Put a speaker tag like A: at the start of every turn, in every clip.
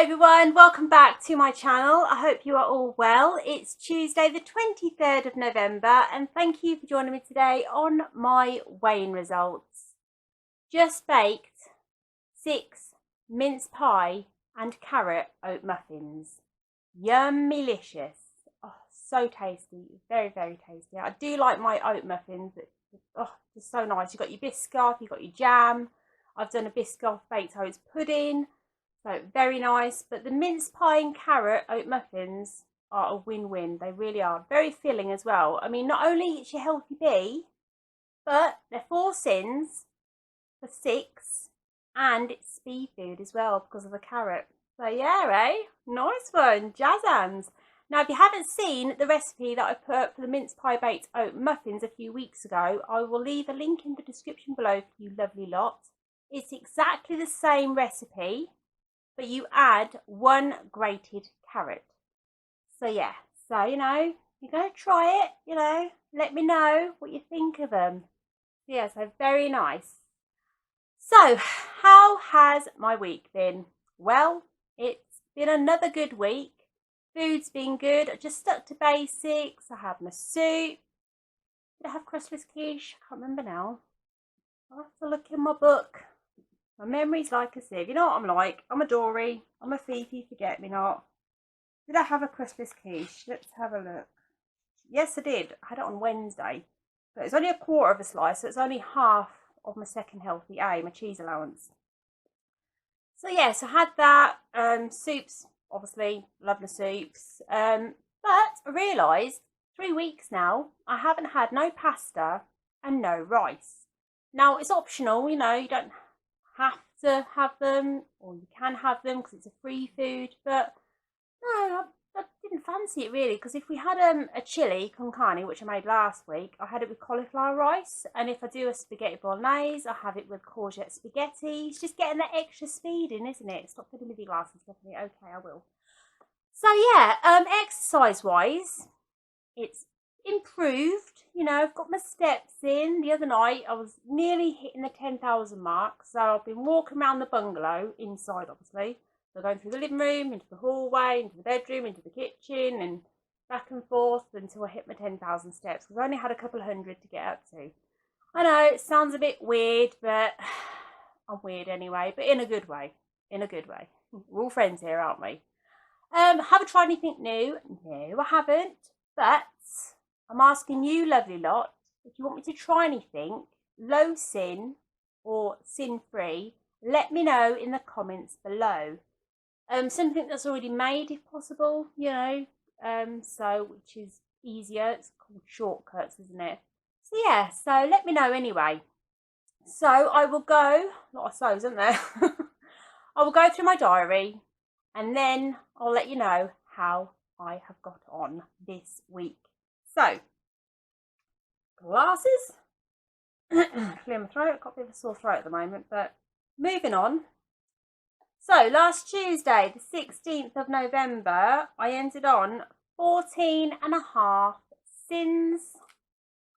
A: Hello everyone, welcome back to my channel. I hope you are all well. It's Tuesday the 23rd of November and thank you for joining me today on my weighing results. Just baked 6 mince pie and carrot oat muffins. Yummy-licious. Oh, so tasty. Very, very tasty. I do like my oat muffins. Oh, just so nice. You've got your Biscoff, you've got your jam. I've done a Biscoff baked oats pudding. So very nice, but the mince pie and carrot oat muffins are a win-win. They really are. Very filling as well. I mean, not only it's your healthy bee, but they're 4 sins for 6, and it's speed food as well because of the carrot. So yeah, eh? Nice one. Jazz hands. Now, if you haven't seen the recipe that I put up for the mince pie baked oat muffins a few weeks ago, I will leave a link in the description below for you lovely lot. It's exactly the same recipe, but you add 1 grated carrot. So yeah, so you're going to try it, let me know what you think of them. Yeah, so very nice. So how has my week been? Well, it's been another good week. Food's been good. I just stuck to basics. I had my soup. Did I have Christmas quiche? I can't remember now. I'll have to look in my book. My memory's like a sieve. You know what I'm like? I'm a Dory. I'm a Fifi forget-me-not. Did I have a Christmas quiche? Let's have a look. Yes, I did. I had it on Wednesday. But it's only a quarter of a slice, so it's only half of my second healthy A, my cheese allowance. So yes, I had that. Soups, obviously. Love my soups. But I realised 3 weeks now, I haven't had no pasta and no rice. Now, it's optional, you don't have to have them, or you can have them because it's a free food, but no, I didn't fancy it really, because if we had a chili con carne, which I made last week, I had it with cauliflower rice, and if I do a spaghetti bolognese, I have it with courgette spaghetti. It's just getting that extra speed in, isn't it? Stop putting with your glasses, Stephanie. Okay, I will. So yeah, exercise wise, it's improved. I've got my steps in. The other night I was nearly hitting the 10,000 mark, so I've been walking around the bungalow inside, obviously, so going through the living room, into the hallway, into the bedroom, into the kitchen, and back and forth until I hit my 10,000 steps, because I only had a couple of hundred to get up to. I know it sounds a bit weird, but I'm weird anyway, but in a good way. We're all friends here, aren't we? Have I tried anything new? No, I haven't, but I'm asking you, lovely lot, if you want me to try anything low sin or sin free, let me know in the comments below. Something that's already made if possible, so which is easier. It's called shortcuts, isn't it? So yeah, so let me know anyway. So I will go, a lot of so's, isn't there? I will go through my diary and then I'll let you know how I have got on this week. So, glasses. Clear my throat. I've got a bit of a sore throat at the moment, but moving on. So, last Tuesday, the 16th of November, I ended on 14.5 sins.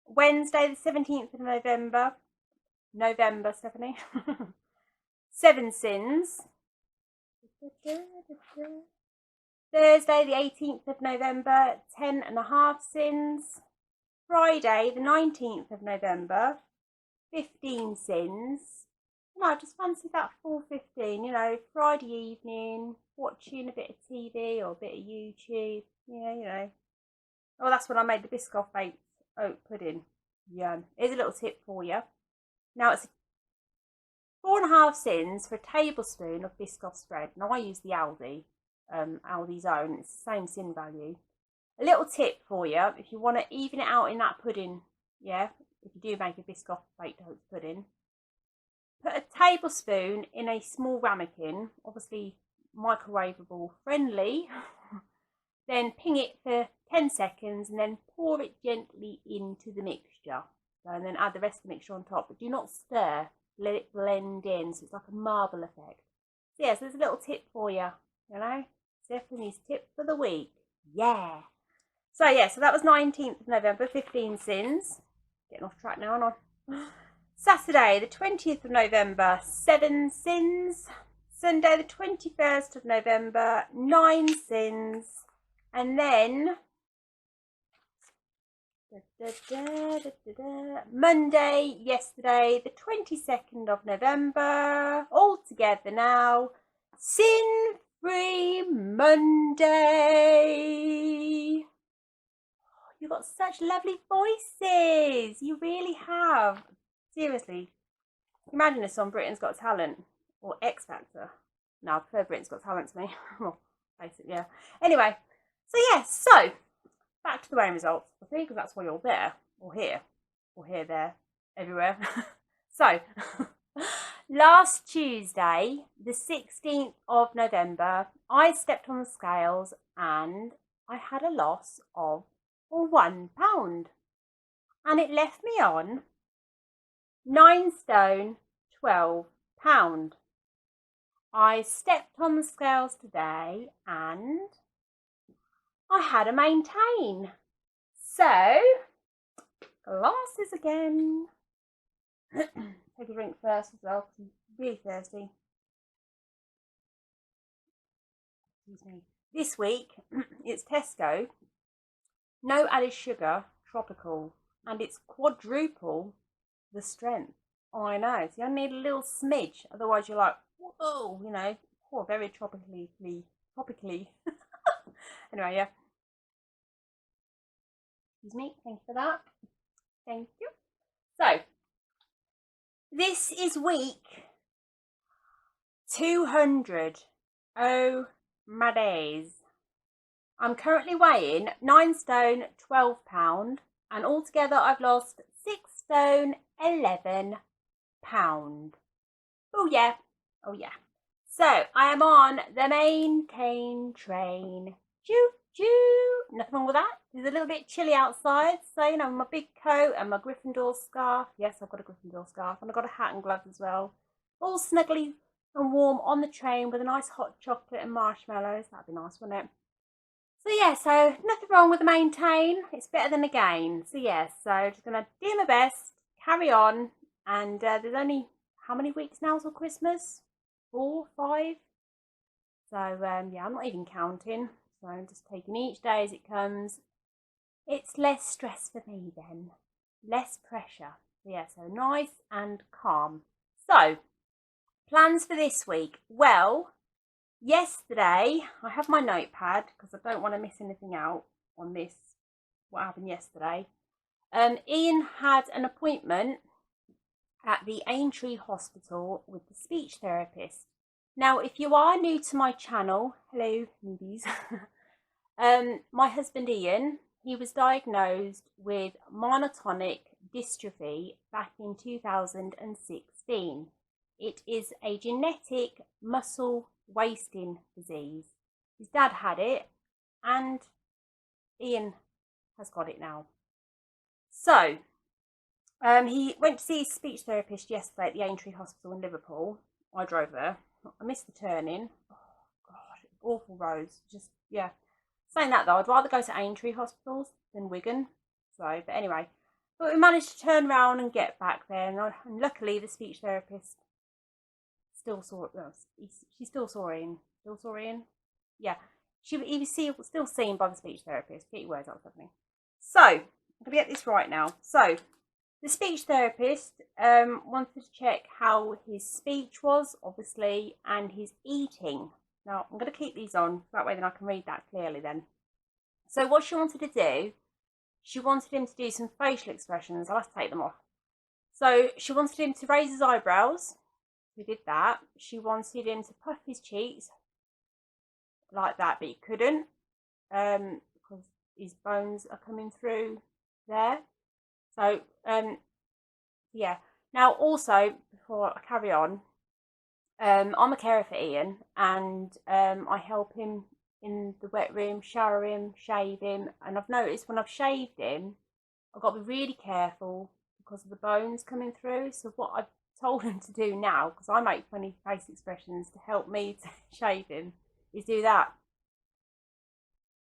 A: Wednesday, the 17th of November, Stephanie. 7 sins. Thursday, the 18th of November, 10.5 sins. Friday, the 19th of November, 15 sins. I just fancied that full 15, Friday evening, watching a bit of TV or a bit of YouTube, Oh, that's when I made the Biscoff baked oat pudding. Yum. Here's a little tip for you. Now, it's 4.5 sins for a tablespoon of Biscoff spread. Now, I use the Aldi's own. It's the same sin value. A little tip for you, if you want to even it out in that pudding, if you do make a Biscoff baked oat pudding, put a tablespoon in a small ramekin, obviously microwavable friendly, then ping it for 10 seconds and then pour it gently into the mixture. And then add the rest of the mixture on top, but do not stir, let it blend in, so it's like a marble effect. So yeah, so there's a little tip for you, Stephanie's tip for the week. Yeah. So yeah, so that was 19th of November, 15 sins. Getting off track now, aren't I? Saturday, the 20th of November, 7 sins. Sunday the 21st of November, 9 sins. And then Monday, yesterday, the 22nd of November, all together now, Sin-Free Monday. You've got such lovely voices, you really have. Seriously, imagine this on Britain's Got Talent, or X Factor. No, I prefer Britain's Got Talent to me. Well, basically, yeah. Anyway, so yes, so back to the weighing results, I think, because that's why you're there, or here, there, everywhere. So, last Tuesday, the 16th of November, I stepped on the scales and I had a loss of £1. And it left me on 9 stone, 12 pound. I stepped on the scales today and I had a maintain. So, glasses again. Take a drink first as well, because I'm really thirsty. Excuse me. This week, it's Tesco. No added sugar, tropical. And it's quadruple the strength. Oh, I know. So you only need a little smidge. Otherwise, you're like, whoa, you know. Oh, very tropically. Anyway, yeah. Excuse me. Thank you for that. Thank you. So, this is week 200. Oh, my days. I'm currently weighing 9 stone, 12 pound. And altogether, I've lost 6 stone, 11 pound. Oh, yeah. Oh, yeah. So, I am on the maintain train. Choo choo. Nothing wrong with that. It's a little bit chilly outside. So, you know, my big coat and my Gryffindor scarf. Yes, I've got a Gryffindor scarf. And I've got a hat and gloves as well. All snuggly and warm on the train with a nice hot chocolate and marshmallows. That'd be nice, wouldn't it? So, yeah, so nothing wrong with the maintain. It's better than a gain. So, yeah, so just going to do my best, carry on. And there's only, how many weeks now till Christmas? 4, 5? So, yeah, I'm not even counting. So I'm just taking each day as it comes. It's less stress for me then. Less pressure. So, yeah, so nice and calm. So, plans for this week. Well, yesterday, I have my notepad because I don't want to miss anything out on this, what happened yesterday. Ian had an appointment at the Aintree Hospital with the speech therapist. Now, if you are new to my channel, hello newbies, my husband Ian, he was diagnosed with monotonic dystrophy back in 2016. It is a genetic muscle wasting disease. His dad had it and Ian has got it now. So, he went to see his speech therapist yesterday at the Aintree Hospital in Liverpool. I drove there. I missed the turning. Oh, God, awful roads. Just, yeah. Saying that though, I'd rather go to Aintree hospitals than Wigan. So, but anyway. But we managed to turn around and get back there. And luckily, the speech therapist still saw it. She still saw Ian. Still saw Ian? Yeah. He was still seen by the speech therapist. Get your words out of me. So, I'm going to get this right now. So, the speech therapist wanted to check how his speech was, obviously, and his eating. Now, I'm going to keep these on, that way then I can read that clearly then. So what she wanted to do, she wanted him to do some facial expressions. I'll have to take them off. So she wanted him to raise his eyebrows. He did that. She wanted him to puff his cheeks like that, but he couldn't because his bones are coming through there. So, yeah. Now, also, before I carry on, I'm a carer for Ian, and I help him in the wet room, shower him, shave him. And I've noticed when I've shaved him, I've got to be really careful because of the bones coming through. So what I've told him to do now, because I make funny face expressions to help me to shave him, is do that.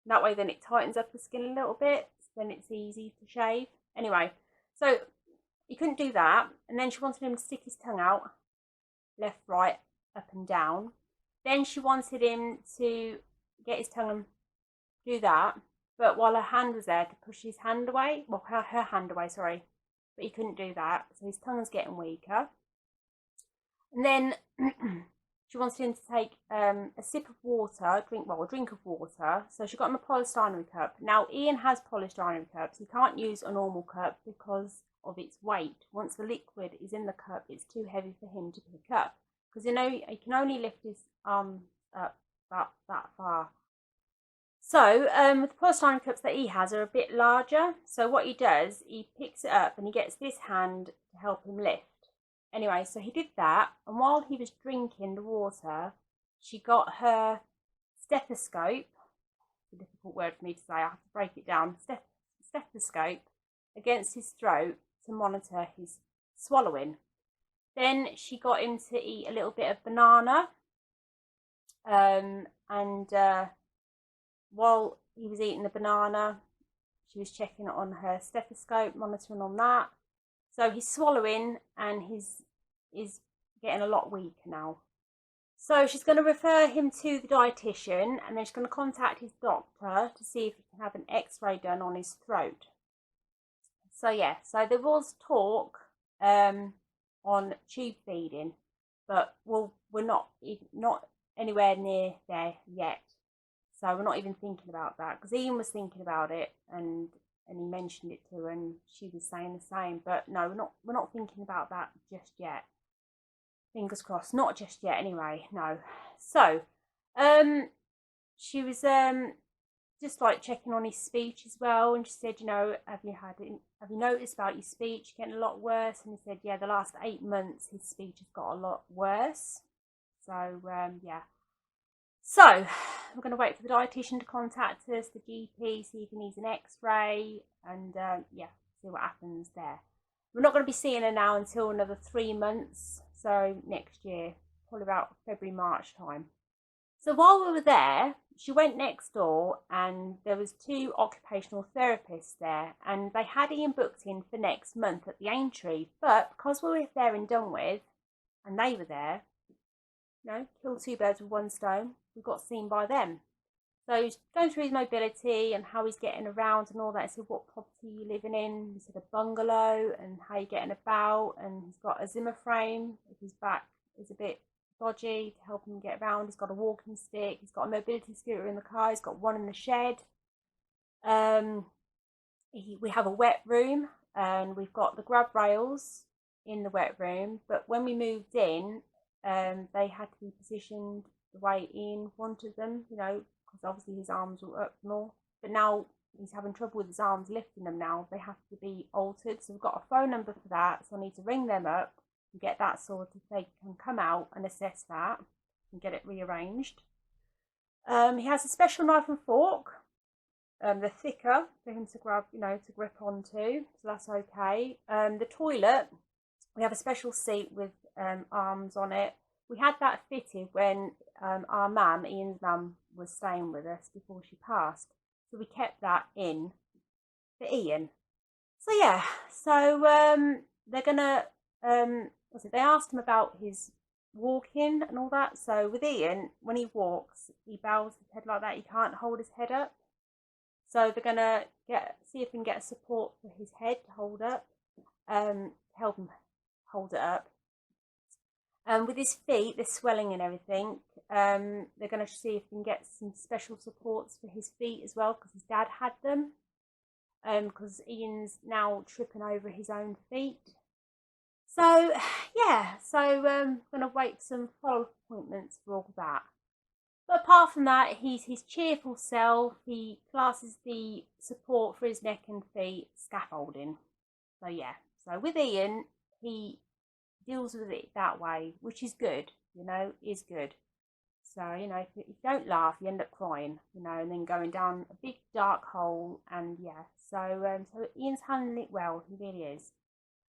A: That way then it tightens up the skin a little bit, so then it's easy to shave. Anyway, so he couldn't do that, and then she wanted him to stick his tongue out, left, right, up and down. Then she wanted him to get his tongue and do that, but while her hand was there, to push his hand away, well, her hand away, sorry, but he couldn't do that, so his tongue's getting weaker. And then she wanted him to take a sip of water, a drink of water. So she got him a polystyrene cup. Now Ian has polystyrene cups. He can't use a normal cup because of its weight. Once the liquid is in the cup, it's too heavy for him to pick up, because you know he can only lift his arm up that far. So the polystyrene cups that he has are a bit larger. So what he does, he picks it up and he gets this hand to help him lift. Anyway, so he did that, and while he was drinking the water, she got her stethoscope. It's a difficult word for me to say, I have to break it down. Stethoscope against his throat to monitor his swallowing. Then she got him to eat a little bit of banana, and while he was eating the banana, she was checking on her stethoscope, monitoring on that. So he's swallowing and he's getting a lot weaker now. So she's going to refer him to the dietitian, and then she's going to contact his doctor to see if he can have an x-ray done on his throat. So yeah, so there was talk on tube feeding, but we're not anywhere near there yet. So we're not even thinking about that, because Ian was thinking about it and he mentioned it to her, and she was saying the same. But no, we're not thinking about that just yet. Fingers crossed, not just yet anyway. No. So she was just like checking on his speech as well, and she said, you know, have you noticed about your speech getting a lot worse? And he said, yeah, the last 8 months his speech has got a lot worse. So yeah. So we're going to wait for the dietitian to contact us, the GP, see if he needs an x-ray, and yeah, see what happens there. We're not going to be seeing her now until another 3 months, so next year, probably about February, March time. So while we were there, she went next door, and there was 2 occupational therapists there, and they had Ian booked in for next month at the Aintree, but because we were there and done with, and they were there, you know, kill 2 birds with 1 stone. We got seen by them. So he's going through his mobility and how he's getting around and all that. I said, what property are you living in? He said, a bungalow, and how you're getting about. And he's got a Zimmer frame if his back is a bit dodgy, to help him get around. He's got a walking stick. He's got a mobility scooter in the car. He's got one in the shed. We have a wet room, and we've got the grab rails in the wet room. But when we moved in, they had to be positioned the way Ian wanted them, you know, because obviously his arms were up more. But now he's having trouble with his arms lifting them now. They have to be altered. So we've got a phone number for that. So I need to ring them up and get that sorted. They can come out and assess that and get it rearranged. He has a special knife and fork. They're thicker for him to grab, you know, to grip onto. So that's okay. The toilet, we have a special seat with arms on it. We had that fitted when our mum, Ian's mum, was staying with us before she passed. So we kept that in for Ian. So yeah, so they're gonna, they asked him about his walking and all that. So with Ian, when he walks, he bows his head like that. He can't hold his head up. So they're gonna see if we can get support for his head to hold up, help him hold it up. With his feet, the swelling and everything, they're going to see if we can get some special supports for his feet as well, because his dad had them. Because Ian's now tripping over his own feet. So yeah, so I'm going to wait for some follow-up appointments for all that. But apart from that, he's his cheerful self. He classes the support for his neck and feet scaffolding. So yeah, so with Ian, he deals with it that way, which is good, you know, is good. So, you know, if you don't laugh, you end up crying, you know, and then going down a big dark hole. And yeah, so Ian's handling it well, he really is.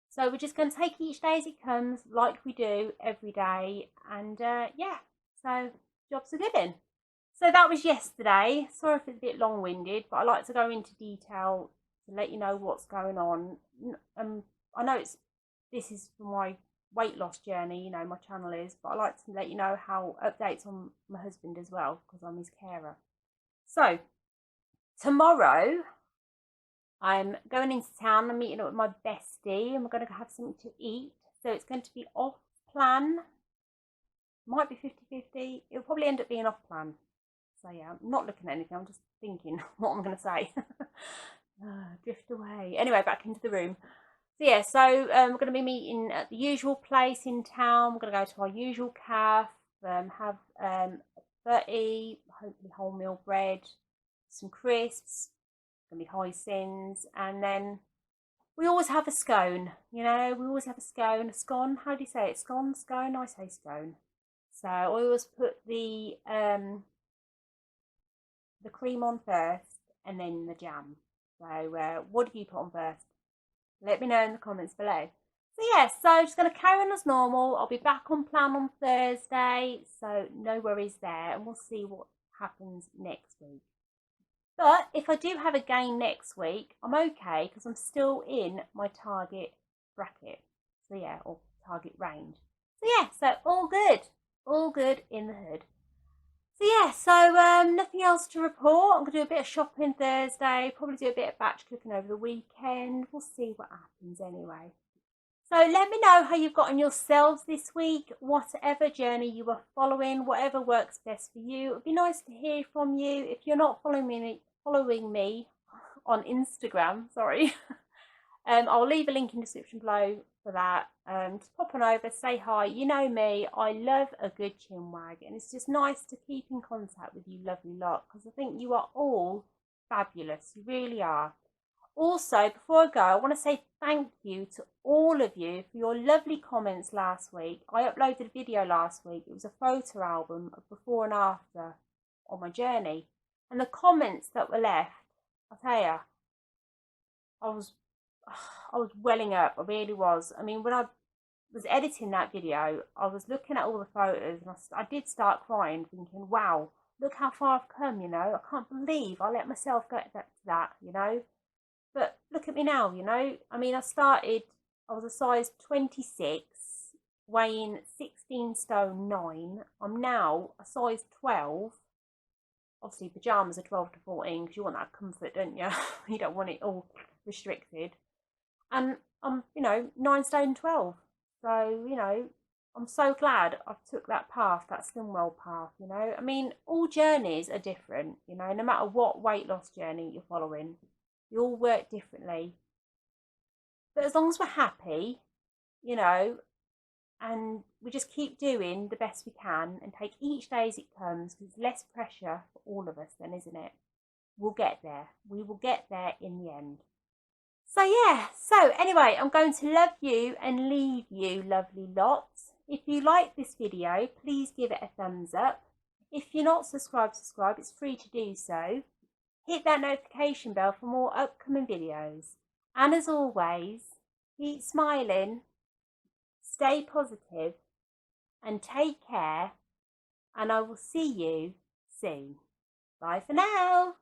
A: So we're just going to take each day as it comes, like we do every day. And yeah, so jobs are good in. So that was yesterday. Sorry if it's a bit long-winded, but I like to go into detail to let you know what's going on. I know this is for my weight loss journey, you know, my channel is, but I like to let you know how updates on my husband as well, because I'm his carer. So tomorrow I'm going into town. I'm meeting up with my bestie and we're going to have something to eat. So it's going to be off plan. Might be 50-50. It'll probably end up being off plan. So yeah, I'm not looking at anything. I'm just thinking what I'm going to say. Drift away. Anyway, back into the room. So yeah, so we're going to be meeting at the usual place in town. We're going to go to our usual cafe, have 30, hopefully wholemeal bread, some crisps, going to be hoisin, and then we always have a scone. You know, we always have a scone. A scone, how do you say it? Scone, scone? I say scone. So I always put the cream on first and then the jam. So what do you put on first? Let me know in the comments below. So yeah, so just going to carry on as normal. I'll be back on plan on Thursday, so no worries there, and we'll see what happens next week. But if I do have a gain next week, I'm okay because I'm still in my target bracket. So yeah, or target range. So yeah, so all good in the hood. So yeah, so nothing else to report. I'm going to do a bit of shopping Thursday, probably do a bit of batch cooking over the weekend. We'll see what happens anyway. So let me know how you've gotten yourselves this week, whatever journey you are following, whatever works best for you. It'd be nice to hear from you. If you're not following me on Instagram, sorry, I'll leave a link in the description below for that. Just pop on over, say hi. You know me, I love a good chinwag, and it's just nice to keep in contact with you lovely lot, because I think you are all fabulous. You really are. Also, before I go, I want to say thank you to all of you for your lovely comments last week. I uploaded a video last week. It was a photo album of before and after on my journey. And the comments that were left, I'll tell you, I was welling up. I really was. I mean, when I was editing that video, I was looking at all the photos and I did start crying, thinking, wow, look how far I've come, you know. I can't believe I let myself get to that, you know. But look at me now, you know. I mean, I was a size 26, weighing 16 stone 9. I'm now a size 12. Obviously, pyjamas are 12 to 14 because you want that comfort, don't you? You don't want it all restricted. And I'm, you know, 9 stone 12. So, you know, I'm so glad I took that path, that Slimwell path, you know. I mean, all journeys are different, you know, no matter what weight loss journey you're following. You all work differently. But as long as we're happy, you know, and we just keep doing the best we can and take each day as it comes, because it's less pressure for all of us then, isn't it? We'll get there. We will get there in the end. So yeah, so anyway, I'm going to love you and leave you, lovely lots. If you like this video, please give it a thumbs up. If you're not subscribed, subscribe. It's free to do so. Hit that notification bell for more upcoming videos. And as always, keep smiling, stay positive, and take care. And I will see you soon. Bye for now.